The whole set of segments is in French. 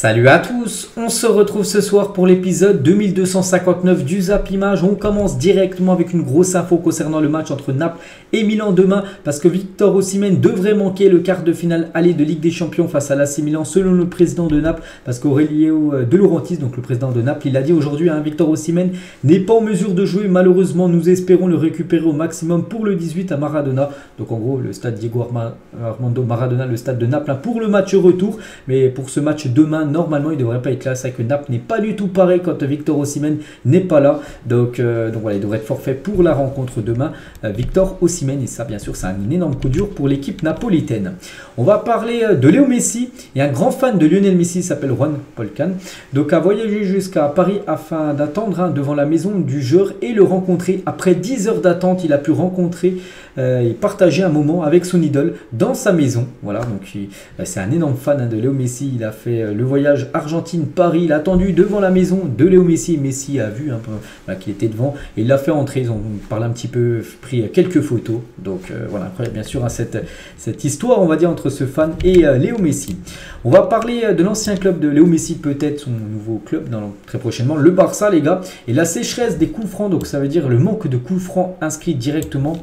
Salut à tous, on se retrouve ce soir pour l'épisode 2259 du Zap Image. On commence directement avec une grosse info concernant le match entre Naples et Milan demain parce que Victor Osimhen devrait manquer le quart de finale aller de Ligue des Champions face à l'AC Milan selon le président de Naples, parce qu'Aurelio De Laurentiis, donc le président de Naples, il a dit aujourd'hui Victor Osimhen n'est pas en mesure de jouer. Malheureusement, nous espérons le récupérer au maximum pour le 18 à Maradona. Donc en gros, le stade Diego Armando Maradona, le stade de Naples pour le match retour. Mais pour ce match demain, normalement, il ne devrait pas être là. C'est vrai que Naples n'est pas du tout pareil quand Victor Osimhen n'est pas là. Donc voilà, il devrait être forfait pour la rencontre demain. Victor Osimhen, et ça, bien sûr, c'est un énorme coup dur pour l'équipe napolitaine. On va parler de Léo Messi. Et un grand fan de Lionel Messi s'appelle Juan Polcan. Donc a voyagé jusqu'à Paris afin d'attendre devant la maison du joueur et le rencontrer. Après 10 heures d'attente, il a pu rencontrer et partager un moment avec son idole dans sa maison. Voilà, donc c'est un énorme fan de Léo Messi. Il a fait le voyage Argentine-Paris. Il a attendu devant la maison de Léo Messi. Messi a vu qu'il était devant et il l'a fait entrer. Ils ont parlé un petit peu, pris quelques photos. Donc voilà, après bien sûr cette histoire, on va dire, entre ce fan et Léo Messi. On va parler de l'ancien club de Léo Messi, peut-être son nouveau club très prochainement, le Barça, les gars. Et la sécheresse des coups francs, donc ça veut dire le manque de coups francs inscrits directement.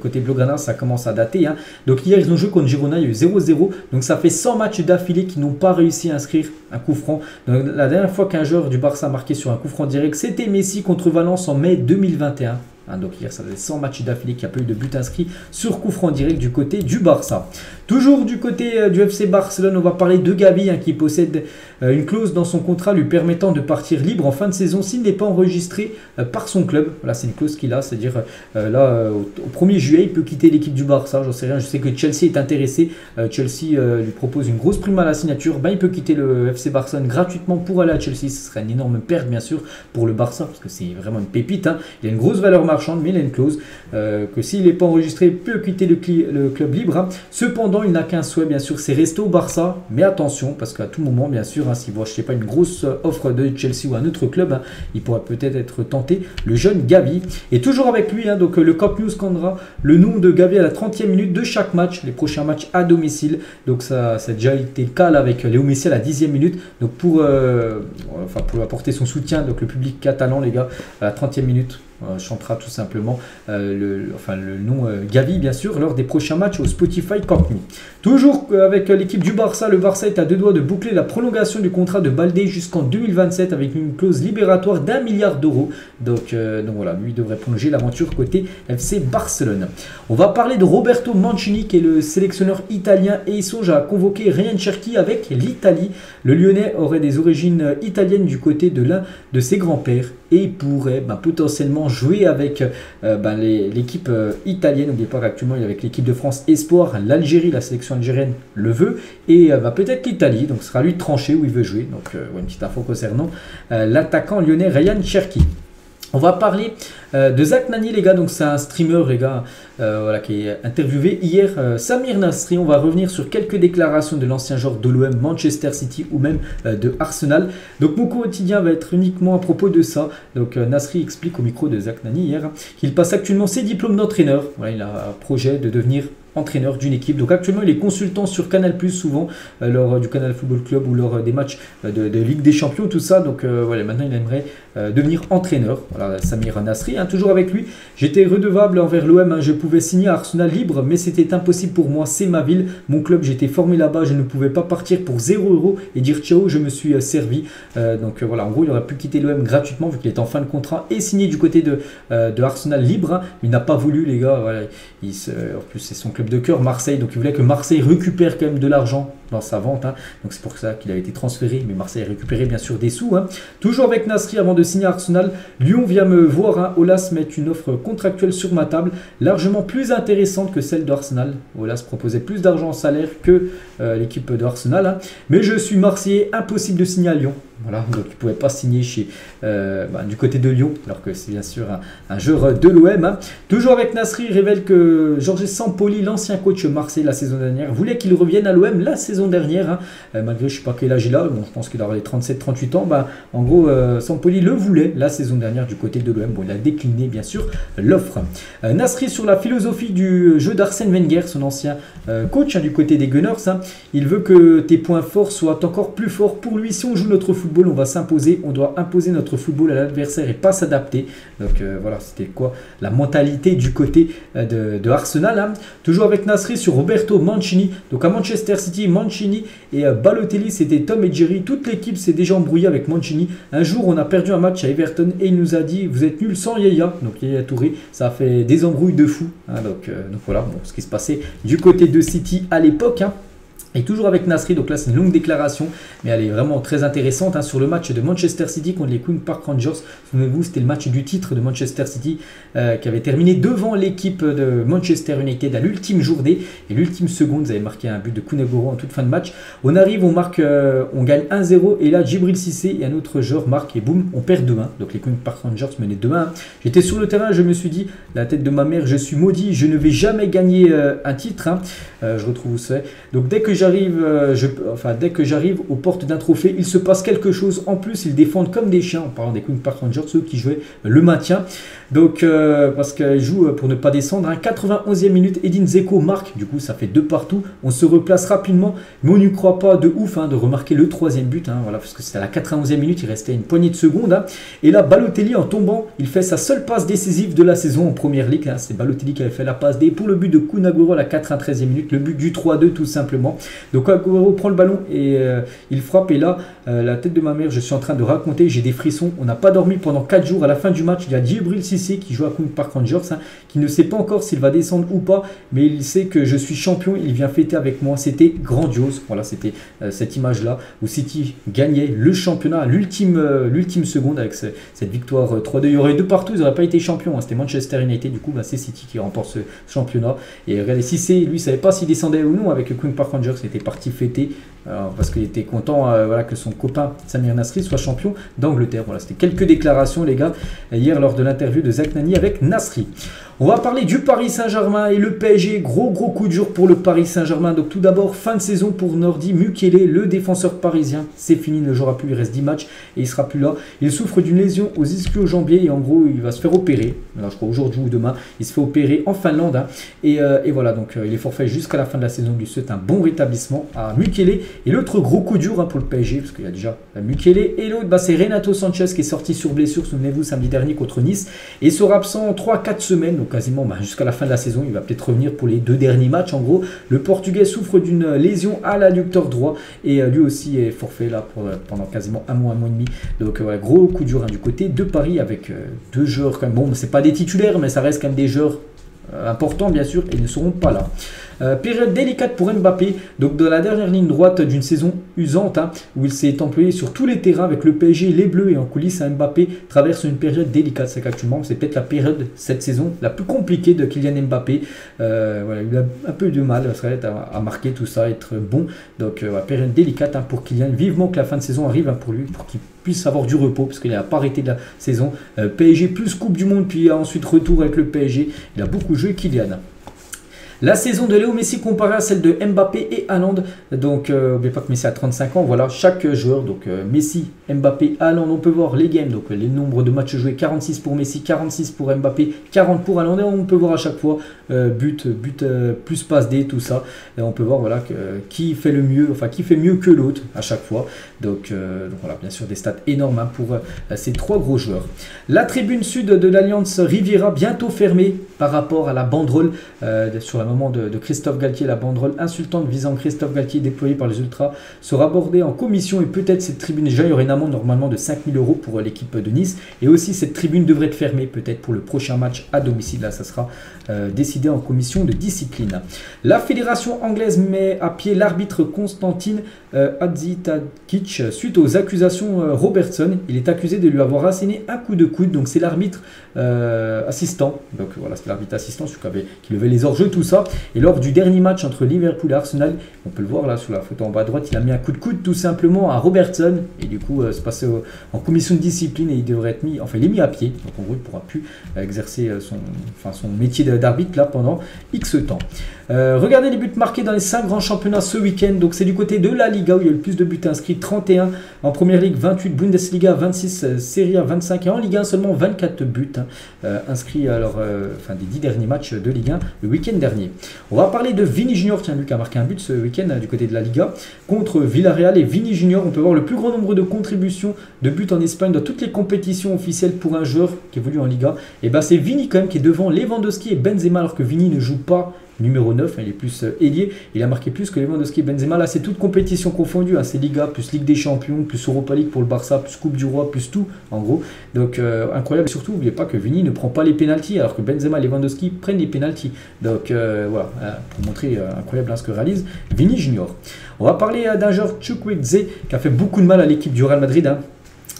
Côté Blaugrana, ça commence à dater. Donc hier, ils ont joué contre Girona, il y a eu 0-0. Donc ça fait 100 matchs d'affilée qui n'ont pas réussi à inscrire un coup franc. Donc, la dernière fois qu'un joueur du Barça a marqué sur un coup franc direct, c'était Messi contre Valence en mai 2021. Donc hier, ça faisait 100 matchs d'affilée qu'il n'y a pas eu de but inscrit sur coup franc direct du côté du Barça. Toujours du côté du FC Barcelone, on va parler de Gavi qui possède une clause dans son contrat lui permettant de partir libre en fin de saison s'il n'est pas enregistré par son club. Voilà, c'est une clause qu'il a, c'est-à-dire au 1er juillet, il peut quitter l'équipe du Barça. J'en sais rien, je sais que Chelsea est intéressé. Chelsea lui propose une grosse prime à la signature. Il peut quitter le FC Barcelone gratuitement pour aller à Chelsea. Ce serait une énorme perte, bien sûr, pour le Barça, parce que c'est vraiment une pépite. Il a une grosse valeur marchande, mais il a une clause que s'il n'est pas enregistré, il peut quitter le club libre. Cependant, il n'a qu'un souhait, bien sûr, c'est rester au Barça. Mais attention, parce qu'à tout moment, bien sûr, si vous n'achetez pas une grosse offre de Chelsea ou un autre club, il pourrait peut-être être tenté, le jeune Gavi. Et toujours avec lui, donc le Camp Nou scandera le nom de Gavi à la 30e minute de chaque match, les prochains matchs à domicile. Donc ça a déjà été le cas là, avec Léo Messi à la 10e minute. Donc pour apporter son soutien, donc le public catalan, les gars, à la 30e minute, chantera tout simplement le nom Gavi, bien sûr, lors des prochains matchs au Spotify Camp Nou. Toujours avec l'équipe du Barça, le Barça est à deux doigts de boucler la prolongation du contrat de Baldé jusqu'en 2027 avec une clause libératoire d'1 milliard d'euros. Donc voilà, lui devrait prolonger l'aventure côté FC Barcelone. On va parler de Roberto Mancini, qui est le sélectionneur italien, et il songe à convoquer Ryan Cherki avec l'Italie. Le Lyonnais aurait des origines italiennes du côté de l'un de ses grands-pères et il pourrait potentiellement jouer avec l'équipe italienne. N'oubliez pas qu'actuellement il est avec l'équipe de France Espoir. L'Algérie, la sélection algérienne le veut, et peut-être l'Italie, donc ce sera à lui de trancher où il veut jouer. Donc une petite info concernant l'attaquant lyonnais Ryan Cherki. On va parler de Zach Nani, les gars. Donc c'est un streamer, les gars, qui est interviewé hier. Samir Nasri. On va revenir sur quelques déclarations de l'ancien joueur de l'OM, Manchester City ou même de Arsenal. Donc mon quotidien va être uniquement à propos de ça. Donc Nasri explique au micro de Zach Nani hier qu'il passe actuellement ses diplômes d'entraîneur. Voilà, il a un projet de devenir entraîneur d'une équipe. Donc actuellement il est consultant sur Canal+, souvent lors du Canal Football Club ou lors des matchs de Ligue des Champions, tout ça. Donc voilà, maintenant il aimerait devenir entraîneur. Voilà, Samir Nasri, toujours avec lui. J'étais redevable envers l'OM, je pouvais signer à Arsenal libre, mais c'était impossible pour moi, c'est ma ville, mon club, j'étais formé là-bas, je ne pouvais pas partir pour 0 € et dire ciao, je me suis servi. Donc voilà, en gros il aurait pu quitter l'OM gratuitement vu qu'il est en fin de contrat et signer du côté de Arsenal libre. Il n'a pas voulu, les gars. Voilà, en plus c'est son club de cœur, Marseille, donc il voulait que Marseille récupère quand même de l'argent dans sa vente, donc c'est pour ça qu'il a été transféré, mais Marseille a récupéré bien sûr des sous. Toujours avec Nasri, avant de signer à Arsenal, Lyon vient me voir, Olas met une offre contractuelle sur ma table, largement plus intéressante que celle d'Arsenal. Olas proposait plus d'argent en salaire que l'équipe d'Arsenal, mais je suis Marseillais, impossible de signer à Lyon. Voilà, donc il ne pouvait pas signer du côté de Lyon, alors que c'est bien sûr un joueur de l'OM. Toujours avec Nasri, il révèle que Jorge Sampaoli, l'ancien coach Marseille la saison dernière, voulait qu'il revienne à l'OM la saison saison dernière, hein. Malgré je ne sais pas quel âge il a, bon, je pense qu'il aura les 37-38 ans, bah, en gros Sampoli le voulait la saison dernière du côté de l'OM, bon, il a décliné bien sûr l'offre. Nasri sur la philosophie du jeu d'Arsène Wenger, son ancien coach, hein, du côté des Gunners, hein. Il veut que tes points forts soient encore plus forts. Pour lui, si on joue notre football, on va s'imposer, on doit imposer notre football à l'adversaire et pas s'adapter. Donc voilà, c'était quoi la mentalité du côté de Arsenal, hein. Toujours avec Nasri sur Roberto Mancini. Donc à Manchester City, Mancini et Balotelli, c'était Tom et Jerry. Toute l'équipe s'est déjà embrouillée avec Mancini. Un jour, on a perdu un match à Everton et il nous a dit vous êtes nuls sans Yaya. Donc Yaya Touré, ça a fait des embrouilles de fou, hein. Donc voilà, bon, ce qui se passait du côté de City à l'époque, hein. Et toujours avec Nasri, donc là c'est une longue déclaration, mais elle est vraiment très intéressante, hein, sur le match de Manchester City contre les Queen's Park Rangers. Souvenez-vous, c'était le match du titre de Manchester City qui avait terminé devant l'équipe de Manchester United à l'ultime journée. Et l'ultime seconde, vous avez marqué un but de Kun Aguero en toute fin de match. On arrive, on marque, on gagne 1-0 et là Djibril Cissé et un autre joueur marque et boum, on perd 2-1. Donc les Queen's Park Rangers menaient 2-1. J'étais sur le terrain, je me suis dit, la tête de ma mère, je suis maudit, je ne vais jamais gagner un titre, hein. Je retrouve où c'est. Donc dès que j'arrive aux portes d'un trophée, il se passe quelque chose. En plus, ils défendent comme des chiens, en parlant des Queen's Park Rangers, ceux qui jouaient le maintien. Donc, parce qu'ils jouent pour ne pas descendre. 91e minute, Edin Dzeko marque. Du coup, ça fait 2 partout. On se replace rapidement, mais on n'y croit pas de ouf, hein, de remarquer le 3e but. Hein, voilà, parce que c'était à la 91e minute, il restait une poignée de secondes. Hein. Et là, Balotelli, en tombant, il fait sa seule passe décisive de la saison en première ligue. Hein. C'est Balotelli qui avait fait la passe D pour le but de Kun Aguero à la 93e minute. Le but du 3-2 tout simplement. Donc Aguero prend le ballon et il frappe. Et là, la tête de ma mère, je suis en train de raconter, j'ai des frissons. On n'a pas dormi pendant 4 jours. À la fin du match, il y a Djibril Cissé qui joue à Queen's Park Rangers, hein, qui ne sait pas encore s'il va descendre ou pas, mais il sait que je suis champion. Il vient fêter avec moi. C'était grandiose. Voilà, c'était cette image-là où City gagnait le championnat à l'ultime seconde avec cette victoire 3-2. Il y aurait 2 partout, ils n'auraient pas été champions. Hein. C'était Manchester United. Du coup, bah, c'est City qui remporte ce championnat. Et regardez, Cissé, lui, ne savait pas s'il descendait ou non avec Queen's Park Rangers. Il était parti fêter parce qu'il était content voilà, que son copain Samir Nasri soit champion d'Angleterre. Voilà, c'était quelques déclarations, les gars, hier lors de l'interview de Zach Nani avec Nasri. On va parler du Paris Saint-Germain et le PSG. Gros coup de jour pour le Paris Saint-Germain. Donc tout d'abord, fin de saison pour Nordi Mukiele, le défenseur parisien. C'est fini, il ne jouera plus, il reste 10 matchs et il ne sera plus là. Il souffre d'une lésion aux ischio-jambiers et en gros, il va se faire opérer. Alors, je crois aujourd'hui ou demain, il se fait opérer en Finlande. Hein. Et voilà, donc il est forfait jusqu'à la fin de la saison. Il lui souhaite un bon rétablissement à Mukiele. Et l'autre gros coup dur, hein, pour le PSG, parce qu'il y a déjà Mukiele. Et l'autre, bah, c'est Renato Sanchez qui est sorti sur blessure, souvenez-vous, samedi dernier contre Nice. Et sera absent 3-4 semaines. Donc quasiment jusqu'à la fin de la saison, il va peut-être revenir pour les 2 derniers matchs. En gros, le Portugais souffre d'une lésion à l'adducteur droit et lui aussi est forfait là pendant quasiment un mois et demi. Donc voilà, gros coup dur, hein, du côté de Paris avec 2 joueurs quand même. Bon, c'est pas des titulaires, mais ça reste quand même des joueurs importants bien sûr et ils ne seront pas là. Période délicate pour Mbappé, donc de la dernière ligne droite d'une saison usante, hein, où il s'est employé sur tous les terrains avec le PSG, les Bleus et en coulisses. Mbappé traverse une période délicate. C'est qu'actuellement, c'est peut-être la période cette saison la plus compliquée de Kylian Mbappé. Voilà, il a un peu de mal à marquer tout ça, être bon. Donc période délicate, hein, pour Kylian. Vivement que la fin de saison arrive, hein, pour lui, pour qu'il puisse avoir du repos, parce qu'il n'a pas arrêté de la saison. PSG plus Coupe du Monde, puis ensuite retour avec le PSG. Il a beaucoup joué Kylian. La saison de Léo Messi comparée à celle de Mbappé et Haaland. Donc, n'oubliez pas que Messi a 35 ans. Voilà, chaque joueur, donc Messi, Mbappé, Haaland, on peut voir les games. Donc, les nombres de matchs joués, 46 pour Messi, 46 pour Mbappé, 40 pour Haaland. Et on peut voir à chaque fois but, plus passe D, tout ça. Et on peut voir voilà, qui fait le mieux, enfin qui fait mieux que l'autre à chaque fois. Donc voilà, bien sûr, des stats énormes, hein, pour ces 3 gros joueurs. La tribune sud de l'Alliance Riviera, bientôt fermée par rapport à la banderole sur la moment de Christophe Galtier. La banderole insultante visant Christophe Galtier déployée par les Ultras sera abordée en commission et peut-être cette tribune, déjà il y aurait une amende normalement de 5 000 € pour l'équipe de Nice et aussi cette tribune devrait être fermée peut-être pour le prochain match à domicile. Là ça sera décidé en commission de discipline. La fédération anglaise met à pied l'arbitre Konstantin Hadzitakic suite aux accusations Robertson. Il est accusé de lui avoir asséné un coup de coude, donc c'est l'arbitre assistant, donc voilà, c'est l'arbitre assistant, celui qui levait les hors-jeux, tout ça. Barça. Et lors du dernier match entre Liverpool et Arsenal, on peut le voir là sur la photo en bas à droite, il a mis un coup de coude tout simplement à Robertson. Et du coup, c'est passé en commission de discipline et il devrait être mis, enfin il est mis à pied. Donc en gros, il ne pourra plus exercer son métier d'arbitre là pendant X temps. Regardez les buts marqués dans les 5 grands championnats ce week-end. Donc c'est du côté de la Liga où il y a le plus de buts inscrits, 31 en Première Ligue, 28 Bundesliga, 26 Serie A, 25 et en Ligue 1 seulement 24 buts inscrits des 10 derniers matchs de Ligue 1 le week-end dernier. On va parler de Vini Junior, tiens, lui qui a marqué un but ce week-end du côté de la Liga contre Villarreal. Et Vini Junior, on peut voir le plus grand nombre de contributions de buts en Espagne dans toutes les compétitions officielles pour un joueur qui évolue en Liga. Et ben c'est Vini quand même qui est devant Lewandowski et Benzema alors que Vini ne joue pas numéro 9, il est plus ailier, il a marqué plus que Lewandowski et Benzema. Là, c'est toute compétition confondue, hein. C'est Liga, plus Ligue des Champions, plus Europa League pour le Barça, plus Coupe du Roi, plus tout, en gros. Donc, incroyable. Et surtout, n'oubliez pas que Vini ne prend pas les pénaltys, alors que Benzema et Lewandowski prennent les pénaltys. Donc, voilà, pour montrer incroyable ce que réalise Vini Junior. On va parler d'un joueur, Chukwueze, qui a fait beaucoup de mal à l'équipe du Real Madrid, hein.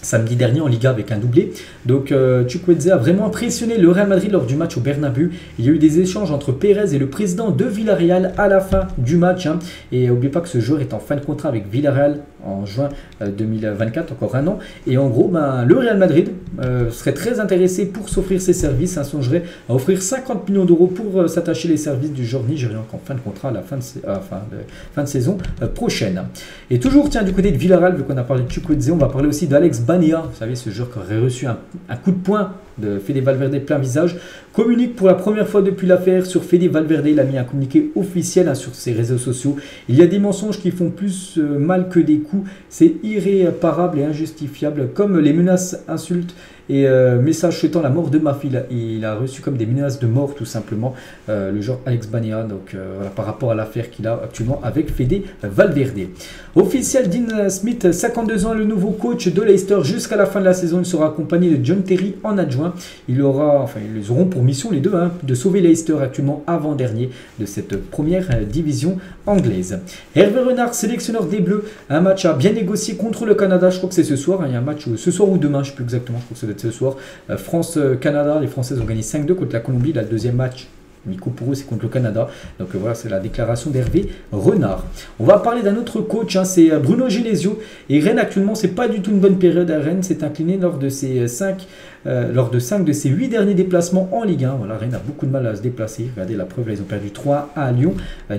Samedi dernier en Liga avec un doublé. Donc Chukwueze a vraiment impressionné le Real Madrid lors du match au Bernabéu. Il y a eu des échanges entre Pérez et le président de Villarreal à la fin du match. Hein. Et n'oubliez pas que ce joueur est en fin de contrat avec Villarreal en juin 2024, encore un an. Et en gros, le Real Madrid serait très intéressé pour s'offrir ses services. Hein, songerait à offrir 50 millions d'euros pour s'attacher les services du joueur nigérian en fin de contrat à la fin de saison prochaine. Et toujours, tiens, du côté de Villarreal, vu qu'on a parlé de Chukwueze, on va parler aussi d'Alex Banea, vous savez, ce joueur qui aurait reçu un coup de poing de Fede Valverde plein visage, communique pour la première fois depuis l'affaire sur Fede Valverde. Il a mis un communiqué officiel sur ses réseaux sociaux. Il y a des mensonges qui font plus mal que des coups. C'est irréparable et injustifiable, comme les menaces, insultes et messages souhaitant la mort de ma fille. Il a reçu comme des menaces de mort tout simplement, le joueur Alex Banea, donc voilà, par rapport à l'affaire qu'il a actuellement avec Fede Valverde. Officiel, Dean Smith, 52 ans, le nouveau coach de Leicester jusqu'à la fin de la saison. Il sera accompagné de John Terry en adjoint. Ils auront pour mission les deux, hein, de sauver Leicester actuellement avant-dernier de cette première division anglaise. Hervé Renard, sélectionneur des Bleus, un match à bien négocier contre le Canada. Je crois que c'est ce soir, hein, il y a un match ce soir ou demain, je ne sais plus exactement, je crois que ça doit être ce soir. France-Canada, les Françaises ont gagné 5-2 contre la Colombie. Là, le deuxième match, Nico pour eux, c'est contre le Canada. Donc voilà, c'est la déclaration d'Hervé Renard. On va parler d'un autre coach, hein, c'est Bruno Genesio. Et Rennes actuellement, c'est pas du tout une bonne période. Rennes s'est incliné lors de 5 de ses 8 derniers déplacements en Ligue 1. Voilà, Rennes a beaucoup de mal à se déplacer. Regardez la preuve, là, ils ont perdu 3 à Lyon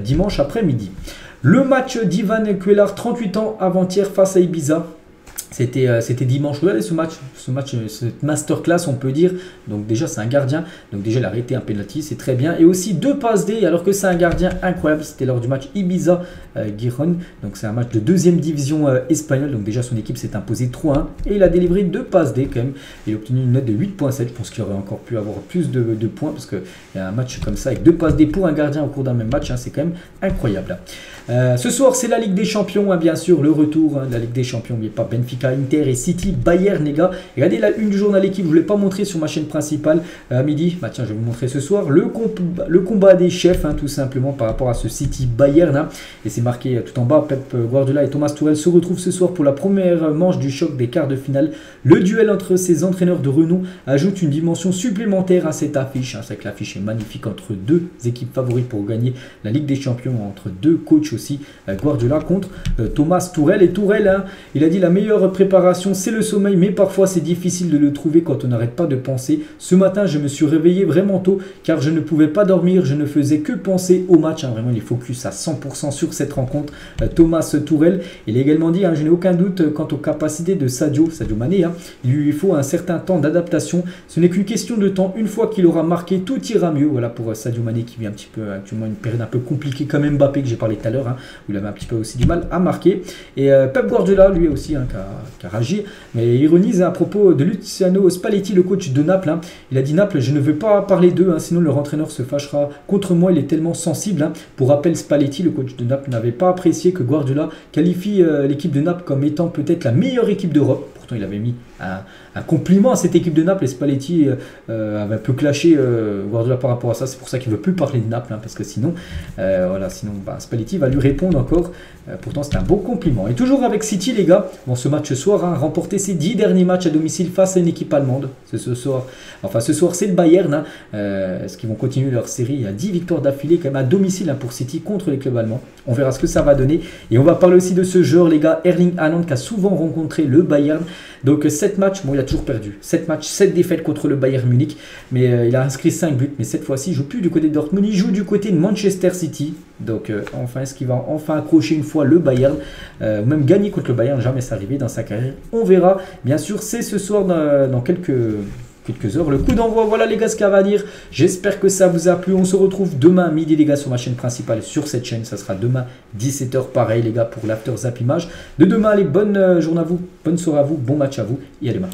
dimanche après-midi. Le match d'Ivan Cuéllar, 38 ans, avant-hier face à Ibiza. C'était dimanche. Regardez ce match, cette masterclass, on peut dire. Donc déjà, c'est un gardien. Donc déjà, il a arrêté un penalty, c'est très bien. Et aussi 2 passes D, alors que c'est un gardien incroyable. C'était lors du match Ibiza-Giron. Donc c'est un match de 2e division espagnole. Donc déjà, son équipe s'est imposée 3-1. Et il a délivré 2 passes D quand même. Il a obtenu une note de 8.7. Je pense qu'il aurait encore pu avoir plus de points. Parce qu'il y a un match comme ça avec 2 passes D pour un gardien au cours d'un même match. Hein, c'est quand même incroyable. Ce soir, c'est la Ligue des Champions, hein, bien sûr, le retour de la Ligue des Champions. N'oubliez pas Benfica, Inter et City, Bayern, les gars. Regardez la une du journal Équipe, je ne vous l'ai pas montré sur ma chaîne principale à midi. Bah tiens, je vais vous montrer ce soir le combat des chefs, hein, tout simplement par rapport à ce City Bayern. Hein. Et c'est marqué tout en bas, Pep Guardiola et Thomas Tuchel se retrouvent ce soir pour la première manche du choc des quarts de finale. Le duel entre ces entraîneurs de renom ajoute une dimension supplémentaire à cette affiche. Hein. C'est que l'affiche est magnifique entre 2 équipes favorites pour gagner la Ligue des Champions, entre 2 coachs aussi. Guardiola contre Thomas Tuchel. Et Tuchel, hein, il a dit la meilleure préparation c'est le sommeil, mais parfois c'est difficile de le trouver quand on n'arrête pas de penser. Ce matin je me suis réveillé vraiment tôt car je ne pouvais pas dormir, je ne faisais que penser au match. Hein, vraiment il est focus à 100% sur cette rencontre. Thomas Tuchel, il a également dit, hein, je n'ai aucun doute quant aux capacités de Sadio Mané. Hein, il lui faut un certain temps d'adaptation. Ce n'est qu'une question de temps. Une fois qu'il aura marqué, tout ira mieux. Voilà pour Sadio Mané qui vit un petit peu actuellement une période un peu compliquée comme Mbappé que j'ai parlé tout à l'heure. Hein, où il avait un petit peu aussi du mal à marquer. Et Pep Guardiola, lui aussi, hein, qui a réagi, mais il ironise à propos de Luciano Spalletti, le coach de Naples. Hein. Il a dit Naples, je ne veux pas parler d'eux, hein, sinon leur entraîneur se fâchera contre moi, il est tellement sensible. Hein. Pour rappel, Spalletti, le coach de Naples, n'avait pas apprécié que Guardiola qualifie l'équipe de Naples comme étant peut-être la meilleure équipe d'Europe. pourtant il avait mis un compliment à cette équipe de Naples, et Spalletti avait un peu clashé Guardiola par rapport à ça. C'est pour ça qu'il ne veut plus parler de Naples, hein, parce que sinon, Spalletti va lui répondre encore. Pourtant c'est un beau compliment. Et toujours avec City les gars, bon, ce match ce soir, hein, remporter ses 10 derniers matchs à domicile face à une équipe allemande. Ce soir c'est le Bayern, hein, est-ce qu'ils vont continuer leur série? Il y a 10 victoires d'affilée quand même à domicile, hein, pour City contre les clubs allemands. On verra ce que ça va donner. Et on va parler aussi de ce joueur les gars, Erling Haaland, qui a souvent rencontré le Bayern. Donc 7 matchs, bon il a toujours perdu. 7 matchs, 7 défaites contre le Bayern Munich. Mais il a inscrit 5 buts. Mais cette fois-ci, il ne joue plus du côté de Dortmund, il joue du côté de Manchester City. Donc enfin, est-ce qu'il va enfin accrocher une fois le Bayern, ou même gagner contre le Bayern? Jamais c'est arrivé dans sa carrière. On verra. Bien sûr, c'est ce soir dans quelques heures le coup d'envoi. Voilà les gars ce qu'il y a à dire. J'espère que ça vous a plu. On se retrouve demain midi les gars sur ma chaîne principale, sur cette chaîne. Ça sera demain 17h pareil les gars pour l'After Zap Image. De demain, allez, bonne journée à vous, bonne soirée à vous, bon match à vous et à demain.